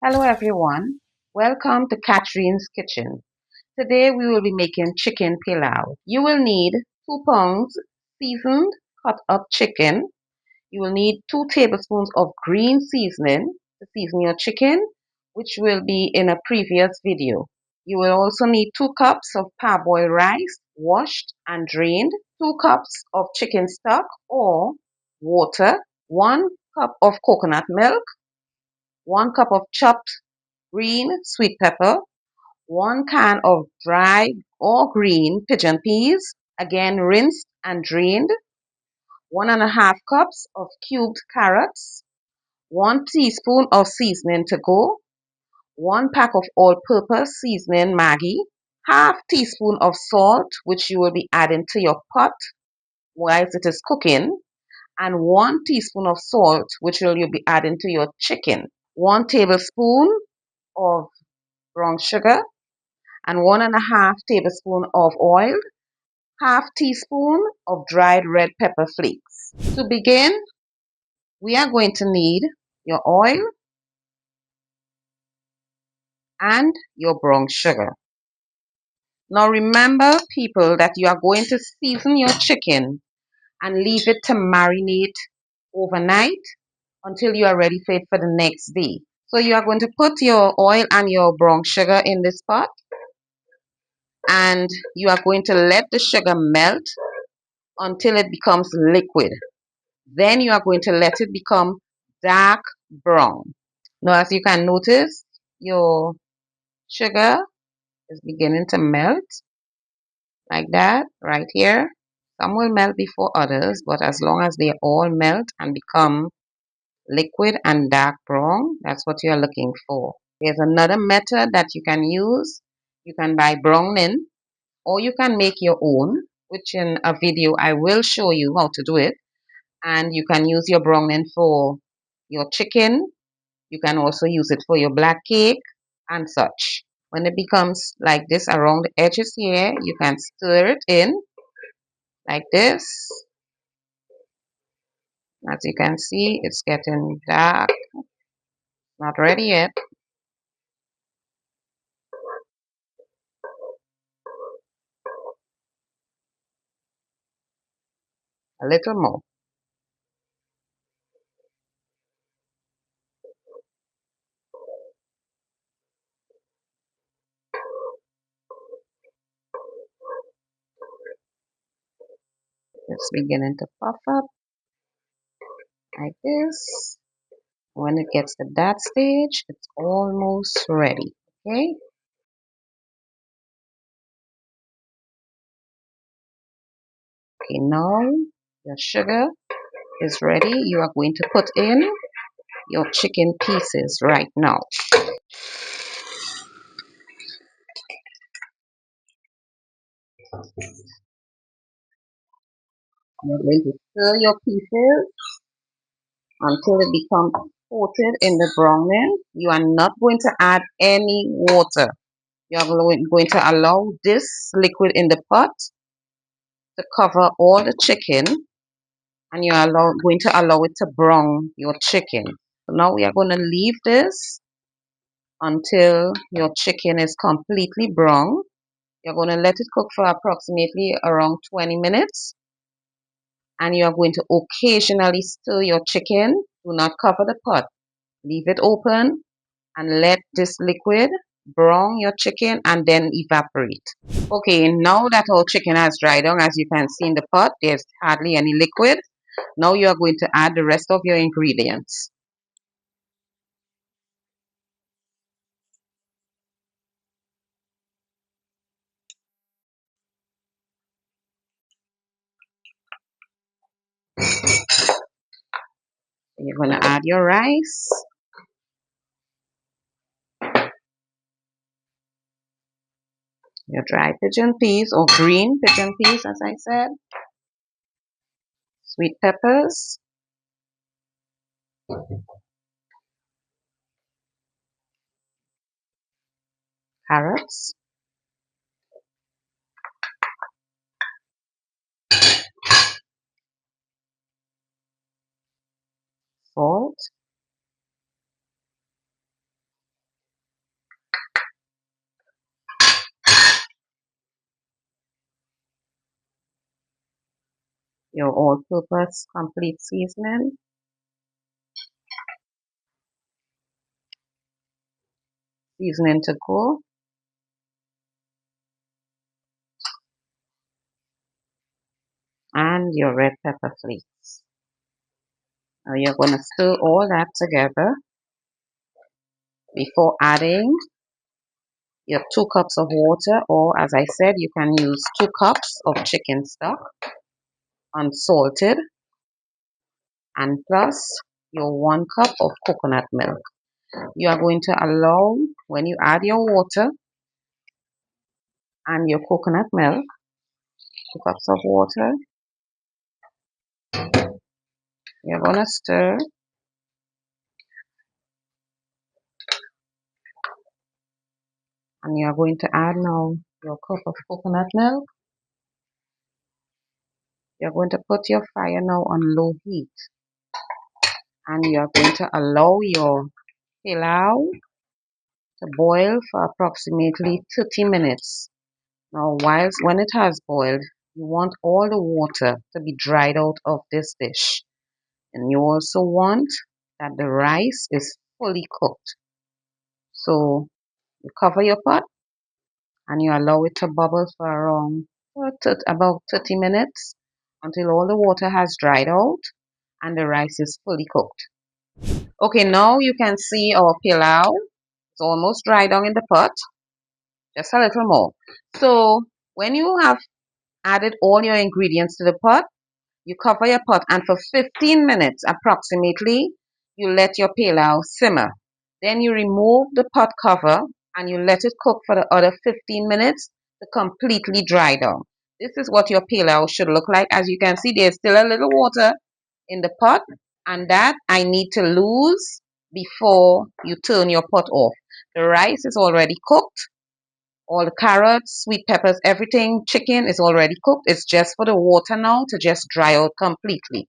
Hello everyone, welcome to Katrine's Kitchen. Today we will be making chicken pilau. You will need 2 pounds seasoned cut up chicken. You will need 2 tablespoons of green seasoning to season your chicken, which will be in a previous video. You will also need 2 cups of parboiled rice, washed and drained, 2 cups of chicken stock or water, 1 cup of coconut milk, 1 cup of chopped green sweet pepper, 1 can of dried or green pigeon peas, again rinsed and drained, 1.5 cups of cubed carrots, 1 teaspoon of seasoning to go, 1 pack of all-purpose seasoning Maggi, half teaspoon of salt which you will be adding to your pot whilst it is cooking, and 1 teaspoon of salt which will you be adding to your chicken, 1 tablespoon of brown sugar, and 1.5 tablespoon of oil, half teaspoon of dried red pepper flakes. To begin, we are going to need your oil and your brown sugar. Now remember people that you are going to season your chicken and leave it to marinate overnight until you are ready for it for the next day. So you are going to put your oil and your brown sugar in this pot and you are going to let the sugar melt until it becomes liquid. Then you are going to let it become dark brown. Now as you can notice, your sugar is beginning to melt like that right here. Some will melt before others, but as long as they all melt and become liquid and dark brown, that's what you're looking for. There's another method that you can use. You can buy browning or you can make your own, which in a video I will show you how to do it. And you can use your browning for your chicken. You can also use it for your black cake and such. When it becomes like this around the edges here, you can stir it in like this. As you can see, it's getting dark. Not ready yet. A little more. It's beginning to puff up like this. When it gets to that stage, it's almost ready. Okay? Okay, now your sugar is ready. You are going to put in your chicken pieces right now. You're going to stir your pieces until it becomes coated in the browning. You are not going to add any water. You are going to allow this liquid in the pot to cover all the chicken, and you are going to allow it to brown your chicken. So now we are going to leave this until your chicken is completely brown. You're going to let it cook for approximately around 20 minutes. And you are going to occasionally stir your chicken. Do not cover the pot. Leave it open and let this liquid brown your chicken and then evaporate. Okay, now that our chicken has dried down, as you can see in the pot, there's hardly any liquid. Now you are going to add the rest of your ingredients. You're going to add your rice, your dry pigeon peas or green pigeon peas, as I said, sweet peppers, carrots, salt, your all-purpose complete seasoning, seasoning to go, and your red pepper flakes. Now you're going to stir all that together before adding your 2 cups of water, or as I said, you can use 2 cups of chicken stock, unsalted, and plus your 1 cup of coconut milk. You are going to allow, when you add your water and your coconut milk, 2 cups of water, you're going to stir, and you are going to add now your cup of coconut milk. You're going to put your fire now on low heat, and you are going to allow your pilau to boil for approximately 30 minutes. Now, when it has boiled, you want all the water to be dried out of this dish. And you also want that the rice is fully cooked. So you cover your pot and you allow it to bubble for around about 30 minutes until all the water has dried out and the rice is fully cooked. Okay, now you can see our pilau. It's almost dried down in the pot. Just a little more. So when you have added all your ingredients to the pot, you cover your pot, and for 15 minutes approximately, you let your pilau simmer. Then you remove the pot cover and you let it cook for the other 15 minutes to completely dry down. This is what your pilau should look like. As you can see, there's still a little water in the pot, and that I need to lose before you turn your pot off. The rice is already cooked. All the carrots, sweet peppers, everything, chicken is already cooked. It's just for the water now to just dry out completely.